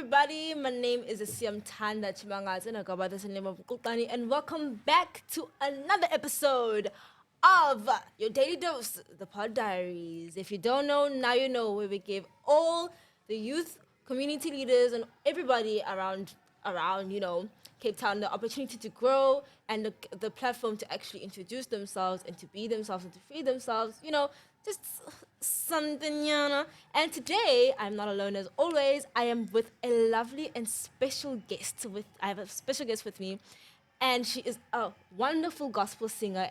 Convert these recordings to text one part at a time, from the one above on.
everybody. My name is Asiam Tanda Chimangaza Nagabata and welcome back to another episode of Your Daily Dose, the Pod Diaries. If you don't know, now you know, where we give all the youth, community leaders, and everybody around Cape Town the opportunity to grow and the platform to actually introduce themselves and to be themselves and to free themselves, just something, And today, I'm not alone as always. I am with a lovely and special guest. I have a special guest with me, and she is a wonderful gospel singer.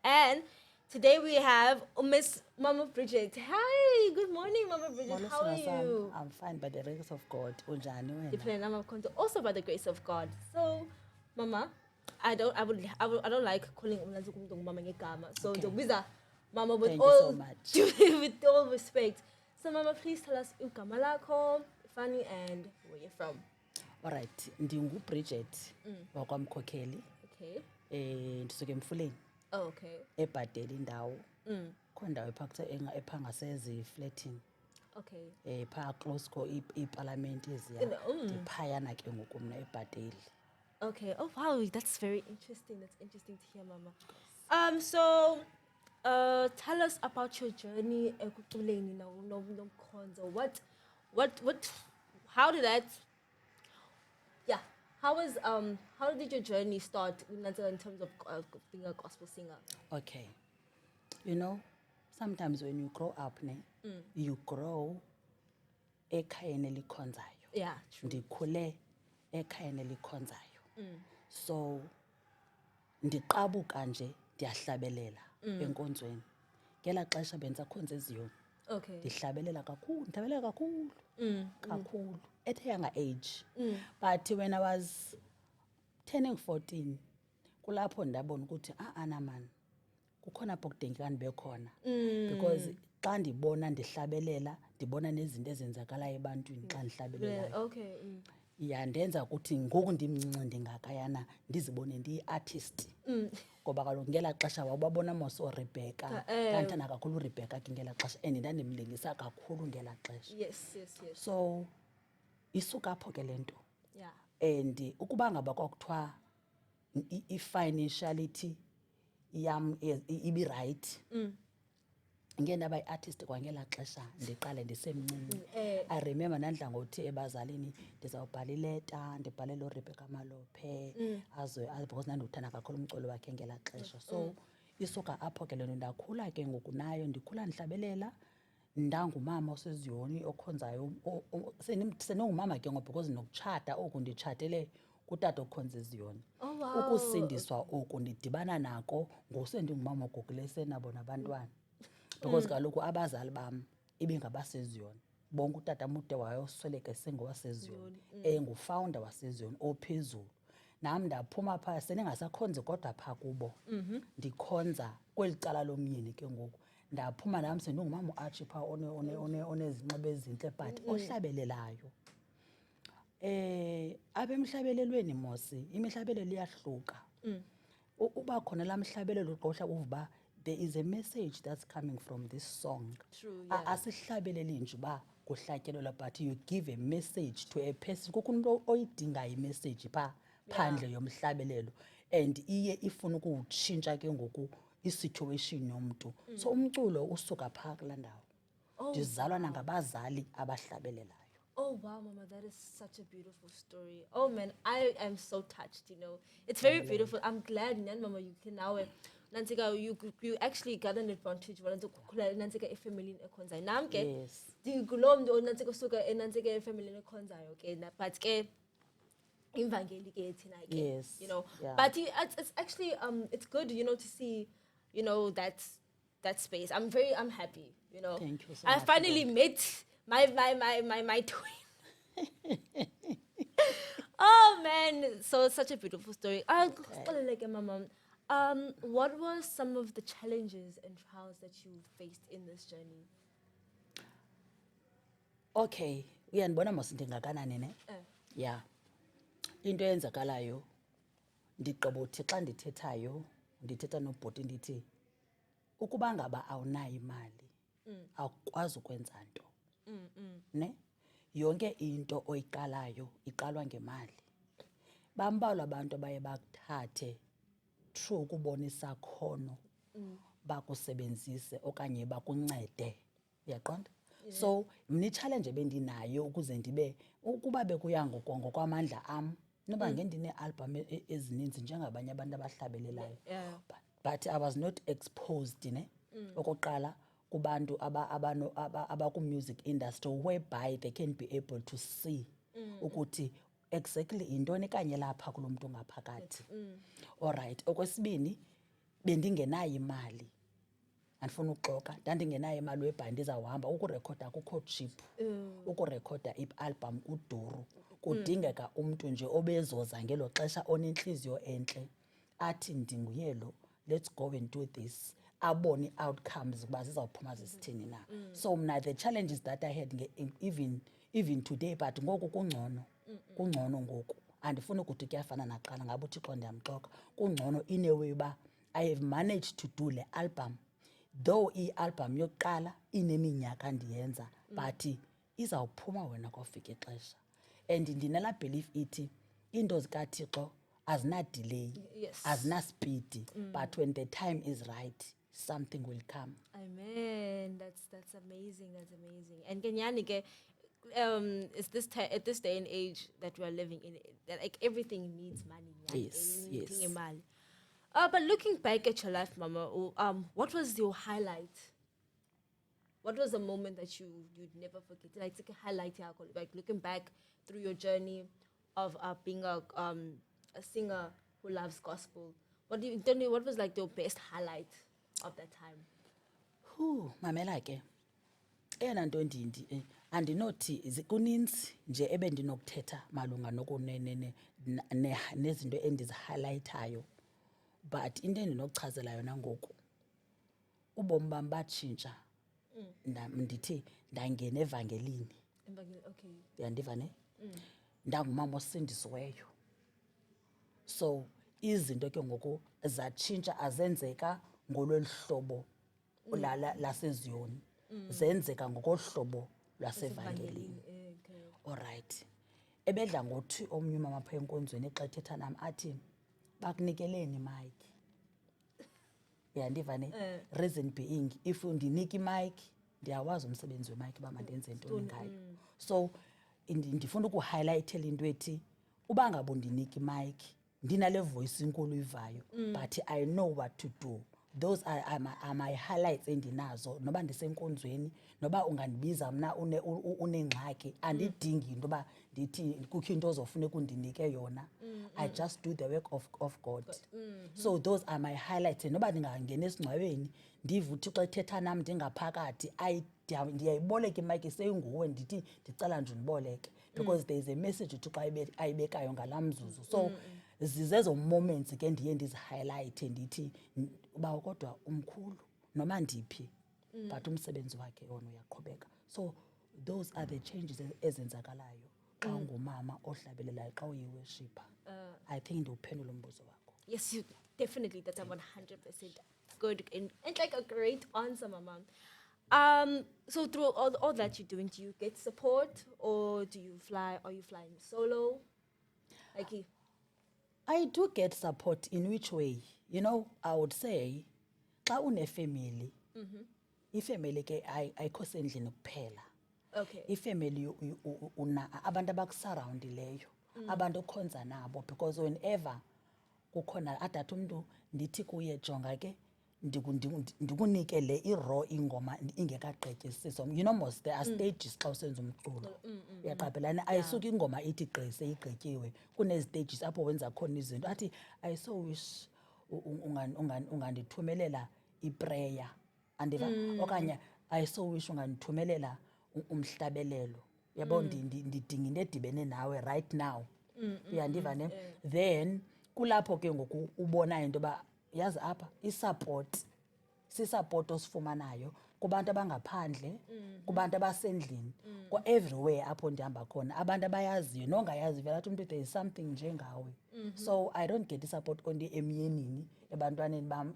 And today we have Miss Mama Bridget. Hi, good morning, Mama Bridget. How are you? I'm fine by the grace of God. Unjani wena? Depending on also by the grace of God. So, Mama, I don't like calling Mama ngegama. So ngizokubiza Mama with Thank you all so much. with all respect. So Mama, please tell us igama lakho, Fanny, and where you're from. All right, ndingu Bridget wakwamkhokheli. Okay. Ndisuke Emfuleni. Oh, okay. Ebhadela indawo. Khona indawo ephangasezi flatini. Okay. Pha close ko iparliament eziya. Ndiphayana ke ngoku mina ebhadeli. Okay. Oh wow, that's very interesting. That's interesting to hear, Mama. So tell us about your journey ekuculeni nomkhonzo. How did that? Yeah. How did your journey start in terms of being a gospel singer? Okay. Sometimes when you grow up, you grow ekhayeni elikhonzayo. Yeah, true. Ndikhule ekhayeni elikhonzayo. So ndiqabuka nje ndiyahlabelela enkonzweni. Ngela xesha bendisakhonza eZiyoni. Okay. Ndihlabelela kakhulu. Kakhulu. At a younger age. But when I was turning 14, kulapho ndabona ukuthi ana man. Kukhona apho kudingeka ndibe khona. Because xa ndibona ndihlabelela, ndibona nezinto ezenzakala ebantwini xa ndihlabelela. Okay. Yandenza ukuthi ngoku ndimncinci ndingakayana ndizibone ndiyi-artist. Ngoba kaloku ngela xesha wababona mos oRebecca. Ndandithanda kakhulu uRebecca ke ngela xesha and ndandimlingisa kakhulu ngela xesha. Yes. So isuka apho ke lento. Yeah. And ukuba ngaba kwakuthiwa i-financiality yam ibi right. Ngeke ndaba yi-artist kwangela xesha ndiqale ndisemncinci. I remember ndandla ngothi ebazalini ndizawubhala ileta ndibhalele uRebecca Malophe because ndandiwuthanda kakhulu umculo wakhe ngela xesha. So isuka apho ke lento ndakhula ke ngoku nayo ndikhula ndihlabelela. Ndangumama oseZiyoni okhonzayo senongumama ke ngoku because nokutshata oku nditshatele kutata okhonza eZiyoni. Oh wow. Ukusindiswa oku ndidibana nako ngosendingumama ogugulese nabo nabantwana. Because kaloku abazali bam ibingabaseZiyoni. Bonke utata mude wayosweleka sengowaseZiyoni. Engufounder waseZiyoni ophezulu. Nam ndaphuma phaa seningasakhonzi kodwa phaa kubo. Ndikhonza kweli cala lomyeni ke ngoku. Ndaphuma nam sendingumama uArchie phaa onezinxibo ezintle but ohlabelelayo. Apha emhlabelelweni mosi imihlabelelo iyahluka. Uba khona la mhlabelelo uqosha uvuba there is a message that's coming from this song. True, yeah. Asihlabeleli nje uba kuhlatyelelwa but you give a message to a person. Kukho umuntu oyidingayo imessage phandle yomhlabelelo and iye ifuna ukuwutshintsha ke ngoku isituation yomntu. So umculo usuka phaa kulaa ndawo. Ndizalwa nangabazali abahlabelelayo. Oh wow, Mama, that is such a beautiful story. Oh man, I am so touched. It's very beautiful. I'm glad, Mama, you can now. You actually got an advantage. Nansika family ekhonzayo. Nam ke ndingulomntu onansika suka enansika family ekhonzayo ke but ke imvangeli ke thina ke. Yes. Yeah. But it's actually it's good to see that space. I'm happy. Thank you so I much. finally met my twin. Oh man, so it's such a beautiful story. Mama, what were some of the challenges and trials that you faced in this journey? Okay, uyandibona mos ndingakanani ne? Yeah. Into eyenzakalayo ndigqiba uthi xa ndithethayo ndithetha nobhuti ndithi ukuba ngaba awunayo imali awukwazi ukwenza nto. Ne? yonke into oyiqalayo iqalwa ngemali. Bambalwa abantu abaye bakuthathe true ukubona isakhono bakusebenzise okanye bakuncede, uyaqonda? So mna i-challenge ebendinayo ukuze ndibe ukuba bekuya ngokwamandla am noba ngendine-album ezininzi njengabanye abantu abahlabelelayo, but I was not exposed okokuqala kubantu abaku-music industry whereby they can be able to see ukuthi exactly yintoni kanye lapha kulo mntu ngaphakathi. Alright, okwesibini bendingenayo imali, andifuna uxoka, ndandingenayo imali whereby ndizawuhamba. Ukurekhoda akukho cheap, ukurekhoda i-album kuduru, kudingeka umntu nje obezoza ngelo xesha onentliziyo entle athi ndinguye lo, let's go and do this, abone i-outcomes uba zizawuphuma zisithini na. So mna the challenges that I had even today, but ngoku kungcono ngoku. Andifuni ukuthi kuyafana nakuqala, ngabe uThixo ndiyamxoka. Kungcono in a way uba I have managed to do le album, though i-album yokuqala ineminyaka ndiyenza, but izawuphuma wena kwafika ixesha. And ndinala belief ithi into zikaThixo azina-delay, azina-speed, but when the time is right, something will come. Amen. That's amazing. That's amazing. And kenyani ke, it's at this day and age that we are living in, that like everything needs money. Yes. Imali. But looking back at your life, Mama, what was your highlight? What was the moment that you'd never forget? Like take a highlight, like looking back through your journey of being a singer who loves gospel. Tell me, what was like your best highlight of that time? Mamela ke, eyona nto andinothi kuninzi nje ebendinokuthetha malunga nezinto endizihighlightayo, but into endinokuchazela yona ngoku, ubomi bam batshintsha. Ndithi ndangena evangelini. Okay. Uyandiva ne? Ndangumama osindisiweyo. So izinto ke ngoku zatshintsha, azenzeka ngolweli hlobo laseZiyoni, zenzeka ngokohlobo lwasevangelini. Alright. Ebedla ngothi omnye umama phaa enkonzweni xa ethetha nam athi bakunikeleni imike. Uyandiva ne? Reason being, if undinika imike ndiyawazi umsebenzi wemike uba mandenze ntoni ngayo. So ndifuna ukuhighlightela into ethi uba ngabe undinika imike ndinale voice inkulu uyivayo, but I know what to do. Those are my highlights endinazo. Noba ndisenkonzweni, noba ungandibiza mna unengxaki, andidingi into yoba ndithi kukho into ozofuneka undinike yona. I just do the work of God. So those are my highlights. Noba ndingangena esingcwabeni ndive uThixo ethetha nam ndingaphakathi, ndiyayiboleka imike seyinguwe, ndithi ndicela nje undiboleke, because there is a message uThixo ayibekayo ngalaa mzuzu. So zizezo moments ke ndiye ndizihighlighte ndithi uba kodwa umkhulu noma ndiphi, but umsebenzi wakhe wona uyaqhubeka. So those are the changes ezenzakalayo xa ungumama ohlabelelayo, xa uyiworshipper. I think ndiwuphendula umbuzo wakho. Yes, you definitely. That's a 100% good and like a great answer, Mama. So through all that you're doing, do you get support, or do you fly? Are you flying solo? Like I do get support. In which way? You know, I would say, xa une-family, ifamily ke ayikho sendlini kuphela. Okay. Ifamily una abantu abakusurroundileyo, abantu okhonza nabo, because whenever kukhona adathi umuntu ndithi kuye jonga ke ndikunike le i-raw ingoma ingekagqithisiswa. You know, most there are stages xa usenza umculo. Uyaqaphelana, ayisuki ingoma ithi gqi seyigqityiwe. Kunezi-stages apho wenza khona izinto. Athi I so wish ungandithumelela iprayer. Andiva? Okanye I so wish ungandithumelela umhlabelelo. Yabo ndidinga into edibene nawe right now. Uyandiva ne? Then kulapho ke ngoku ubona into yoba yazi apha i-support, sisupport osifumanayo kubantu abangaphandle kubantu abasendlini everywhere apho ndihamba khona abantu abayaziyo nongayazi vele athi umntu there is something njengawe. So I don't get i-support only emyenini ebantwaneni bam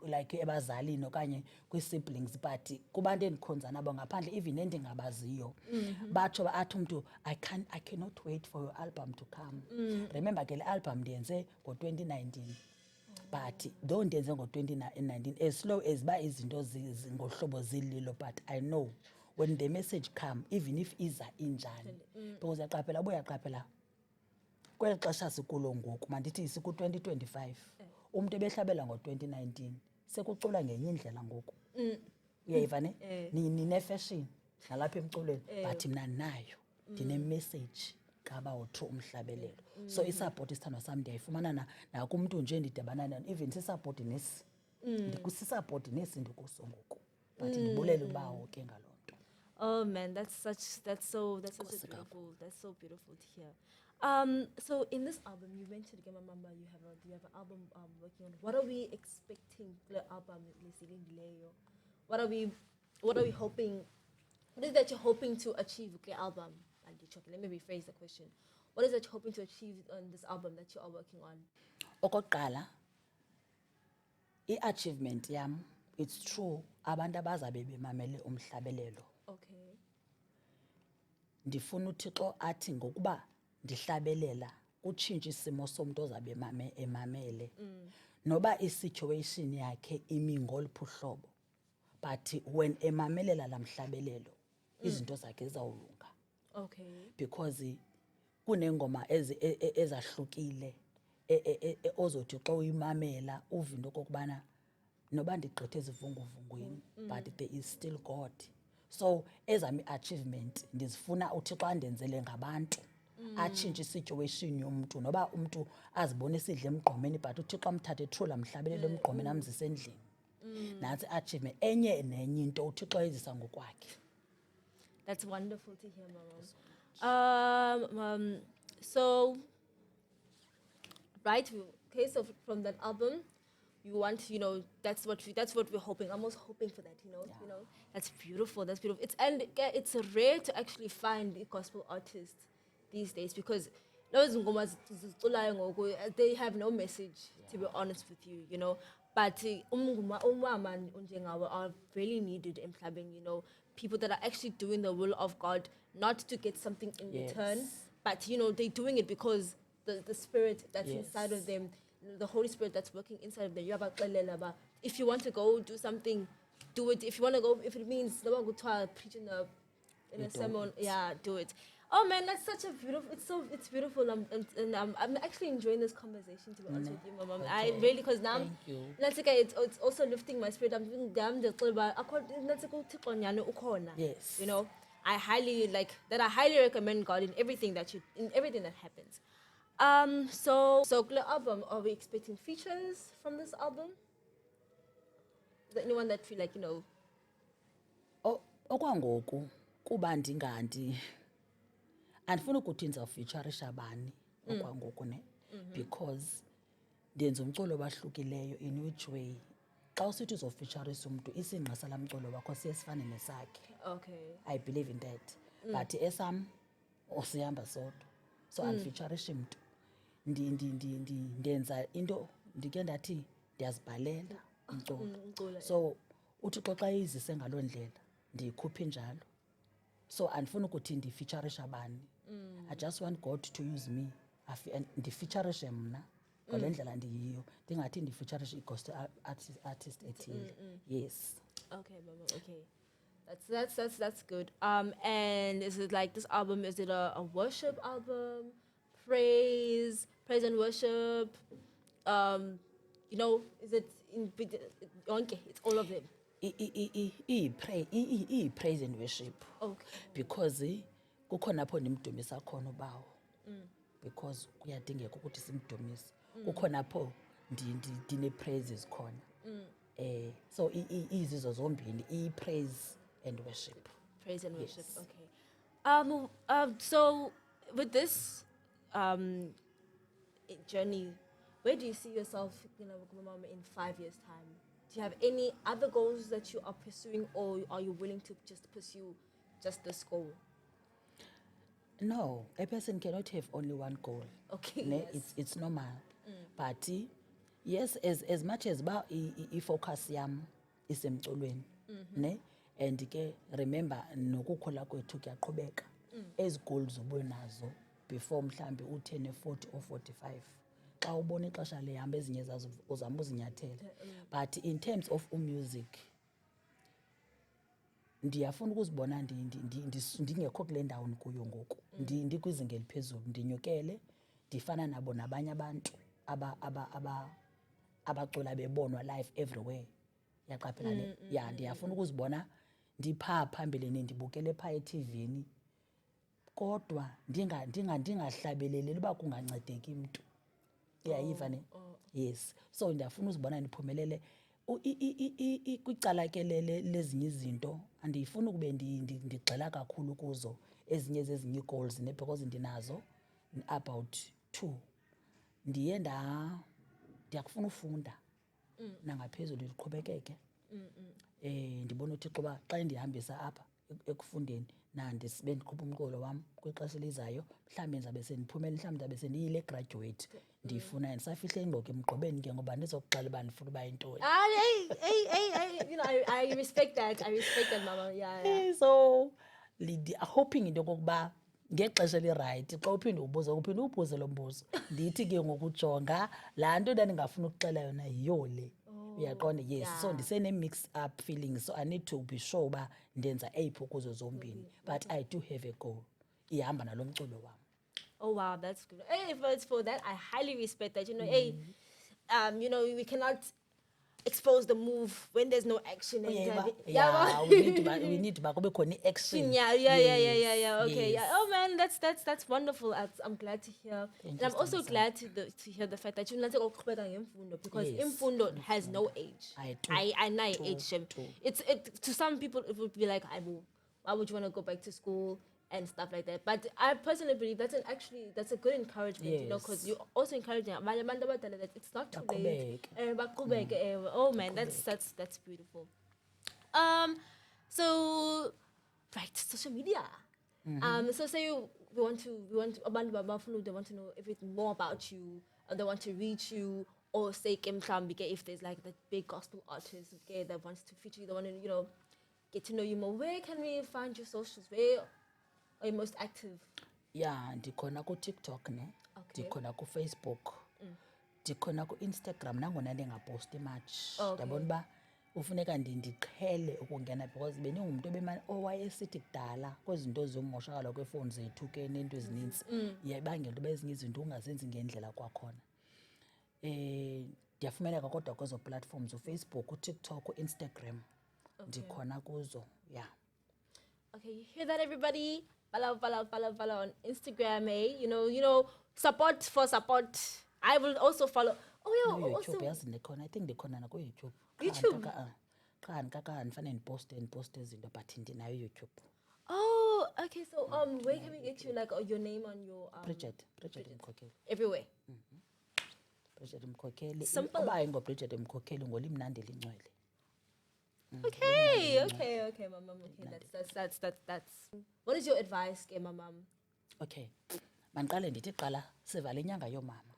like ebazalini okanye kwii-siblings but kubantu endikhonza nabo ngaphandle even endingabaziyo batsho athi umntu I cannot wait for your album to come. Remember ke le album ndiyenze ngo-2019 but though ndenze ngo-2019 as slow as ba izinto ngohlobo zililo but I know when the message come even if iza injani because uyaqaphela kweli xesha sikulo ngoku mandithi siku-2025 umntu ebehlabela ngo-2019 sekucula ngenye indlela ngoku uyayiva ne ninefashion nalapha emculweni but mna nayo ndine-message kabawo-2 umhlabelelo. So isapoti isithandwa sam ndiyayifumana nakumntu nje ndidibana nayo even sisapoti nesi sisapoti nesi ndikuso ngoku but ndibulela ubawo ke ngaloo nto. Oh man, that's so beautiful to hear. So in this album, you mentioned Gema Mamba, you have an album working on. What are we expecting the album? What are we hoping? What is that you're hoping to achieve with the album? Let me rephrase the question. What is that you're hoping to achieve on this album that you are working on? Okokuqala, i-achievement yam, it's true, abantu abazabe bemamele umhlabelelo. Okay. Ndifuna uThixo athi ngokuba ndihlabelela utshintshe isimo somuntu ozabe emamele. Noba i-situation yakhe imi ngoluphi uhlobo. But when emamelela la mhlabelelo, izinto zakhe zizawulunga. Okay. Because kunengoma ezahlukile ozothi xa uyimamela uva into okokubana noba ndigqithe ezivunguvungwini but there is still God. So ezami achievement ndizifuna uThixo andenzele ngabantu atshintshe isituation yomntu noba umntu azibone sidle emgqomeni but uThixo amthathe through la mhlabelelo emgqomeni amzise endlini. That's achievement enye nenye into uThixo ayizisa ngokwakhe. That's wonderful to hear, Mama. So, right, okay, so from that album, you want, that's what we're hoping. I'm also hoping for that, That's beautiful. That's beautiful. It's rare to actually find a gospel artist these days because those ngomas they have no message, to be honest with you, But umama unjengawe are really needed in clubbing, people that are actually doing the will of God, not to get something in return, but they're doing it because the spirit that's inside of them, the Holy Spirit that's working inside of them. If you want to go do something, do it. If you want to go, if it means preach in a sermon, do it. Oh man, that's such a beautiful. It's beautiful. And I'm actually enjoying this conversation, to be honest with you, Mama. Okay. I really, because now Thank you. it's also lifting my spirit. I'm thinking, damn, Yes. I highly recommend God in everything that happens. So the album, are we expecting features from this album? Is there anyone that feel like Okwangoku kuba andifuna ukuthi ndizawufeaturisha bani okwangoku ne because ndenza umculo obahlukileyo in which way xa usithi uzofeaturisa umntu isingqa sala mculo wakho siye sifane nesakhe. Okay. I believe in that. But esam usihamba sodwa so andifeaturishi mntu ndenza into ndike ndathi ndiyazibhalela umculo so uThixo xa izise ngaloo ndlela ndiyikhuphe njalo so andifuna ukuthi ndifeaturisha bani. I just want God to use me ndifeaturishe mna ngale ndlela ndiyiyo ndingathi ndifeaturishe i-gospel artist ethile. Yes. Okay, Mama. Okay, that's good. And is it like this album? Is it a worship album, praise and worship? Is it okay? It's all of them. Praise and worship. Okay. Because kukhona apho ndimdumisa khona ubawo. Because kuyadingeka ukuthi simdumise. Kukhona apho ndine-praises khona. So izizo zombini, praise and worship. Praise and worship. Yes. Okay. So with this journey, where do you see yourself, in 5 years' time? Do you have any other goals that you are pursuing, or are you willing to just pursue just this goal? No, a person cannot have only one goal. Okay, Ne? yes. It's normal. But yes, as much as ba focus yam isemculweni, ne? And ke remember nokukhola kwethu kuyaqhubeka. Ezi goals ubunazo before mhlambi u10 40 or 45. Xa ubona ixesha lihamba ezinye zazo uzama uzinyathela. But in terms of music, ndiyafuna ukuzibona ndingekho kule ndawo ndikuyo ngoku, ndikwizinga eliphezulu, ndinyukele, ndifana nabo nabanye abantu abacula bebonwa live everywhere. Yaqaphela le? Ya, ndiyafuna ukuzibona ndiphaa phambili ndibukele phaa eTVini, kodwa ndingahlabeleli uba kungancedeki mntu. Uyayiva ne? Yes. So ndiyafuna uzibona ndiphumelele kwicala ke lezinye izinto. Andiyifuni ukube ndigxila kakhulu kuzo ezinye zezinye ii-goals ne, because ndinazo about 2. Ndiyakufuna ufunda nangaphezulu ndiqhubekeke. Ndibona uThixo uba xa ndihambisa apha ekufundeni sibe ndikhupha umqolo wam kwixesha elizayo, mhlawumbi ndizabe sendiphumele, mhlawumbi ndizabe sendiyile graduate ndiyifunayo, ndisafihla ingqoke emgqobeni ke ngoba ndizokuxela uba ndifuna uba yintoni. Hey, you know, I respect that. I respect that, Mama. Yeah. So hoping into yokokuba ngexesha elirayithi xa uphinde ubuze lo mbuzo ndithi ke ngokujonga laa nto ndandingafuna ukuxela yona yiyo le. Uyaqonda? Yes. So ndisene-mix up feelings, so I need to be sure uba ndenza eyiphi kuzo zombini. But I do have a goal. Ihamba nalo mculo wam. Oh wow, that's good. Hey, for that, I highly respect that. You know, hey, you know, we cannot expose the move when there's no action. We need to kube khona action. Yeah. Okay, yeah. Oh man, that's wonderful. I'm glad to hear. And I'm also glad to hear the fact that you not because imfundo has no age. I know age. It's to some people it would be like, why would you want to go back to school and stuff like that? But I personally believe that's a good encouragement, you know, because you're also encouraging that it's not too late. Oh man, that's beautiful. So right, social media. So say we want they want to know everything more about you, or they want to reach you, or say if there's like that big gospel artist that wants to feature you, they want to, you know, get to know you more. Where can we find your socials? Where are you most active? Yeah, ndikhona ku-TikTok ne. Okay. Ndikhona ku-Facebook. Ndikhona ku-Instagram nangona ndingaposti much. Okay. Ndabona uba ufuneka ndiqhele ukungena because beningumntu owayesithi kudala kwezi zinto zokumoshakala kweefowuni zethu ke neento ezininzi. Yayibangela into bezinye izinto ungazenzi ngendlela kwakhona. Ndiyafumaneka kodwa kwezo platforms uFacebook, uTikTok, uInstagram. Ndikhona kuzo. Yeah. Okay, you hear that, everybody? Follow on Instagram, eh? You know, support for support. I will also follow. Oh, yeah, also YouTube ndikhona. I think ndikhona na ku-YouTube. YouTube. Qha andifane ndiposte izinto but ndinayo YouTube. Oh, okay. So where can we get you, like, your name on your Bridget Mkhokheli. everywhere? Bridget Mkhokheli. Simple. Uba ayingoBridget Mkhokheli ngoLimnandi Lincwele. Okay, Mama. Okay, that's. What is your advice, Mama? Okay. Mandiqale ndithi qala sivale inyanga yoomama.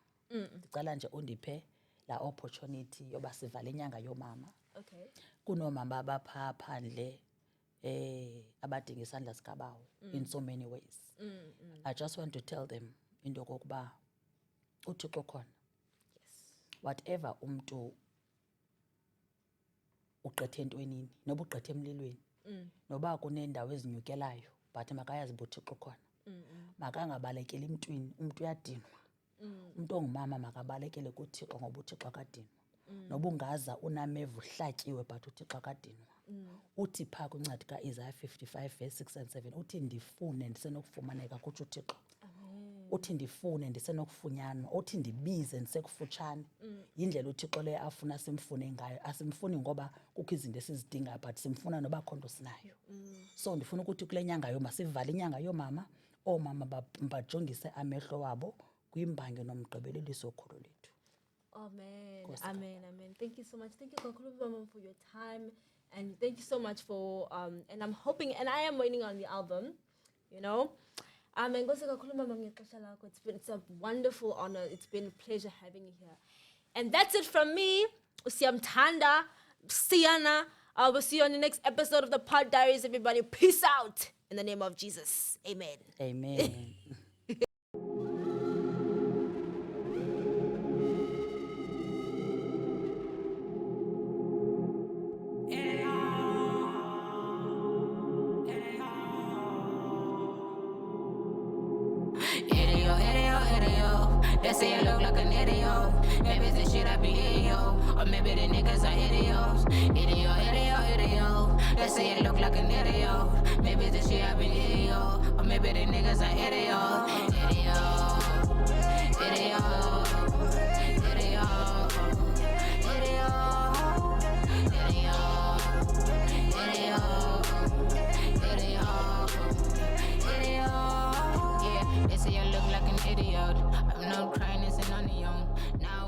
Ndicela nje undiphe la opportunity yoba sivale inyanga yoomama. Okay. Kunoomama abaphaa phandle abadinga isandla sikabawo in so many ways. I just want to tell them into yokokuba uThixo khona. Yes. Whatever umntu ugqithe entwenini noba ugqithe emlilweni noba kuneendawo ezinyukelayo but makayazi uba uThixo khona. Makangabalekeli emntwini, umntu uyadinwa. Umntu ongumama makabalekele kuThixo ngoba uThixo akadinwa. Noba ungaza unameva uhlatyiwe but uThixo akadinwa. Uthi phaa kwincwadi ka-Isaiah 55 verse 6 and 7 uthi ndifune ndisenokufumaneka kutsho uThixo. Uthi ndifune ndisenokufunyanwa, uthi ndibize ndisekufutshane. Yindlela uThixo leyo afuna simfune ngayo. Asimfuni ngoba kukho izinto esizidingayo but simfuna noba akho nto sinayo. So ndifuna ukuthi kule nyanga masivale inyanga yoomama, oomama bajongise amehlo wabo kwimbangi nomgqibeleliso okhulu lethu. Amen. Nkosi Amen. Amen. Thank you so much. Thank you, Kakhulu Mama, for your time. And thank you so much for, and I'm hoping, and I am waiting on the album, you know. Nkosi kakhulu Mama ngexesha lakho. It's a wonderful honor. It's been a pleasure having you here. And that's it from me. Siyamthanda, Siyana. We'll see you on the next episode of the Pod Diaries, everybody. Peace out in the name of Jesus. Amen. Amen. They say I look like an idiot. Maybe it's the shit I be eating, yo. Or maybe the niggas are idiots. Idiot. They say I look like an idiot. Maybe it's the shit I be eating, yo. Or maybe the niggas are idiots. Yeah, they say I look like an idiot. I'm not crying, it's an onion. Now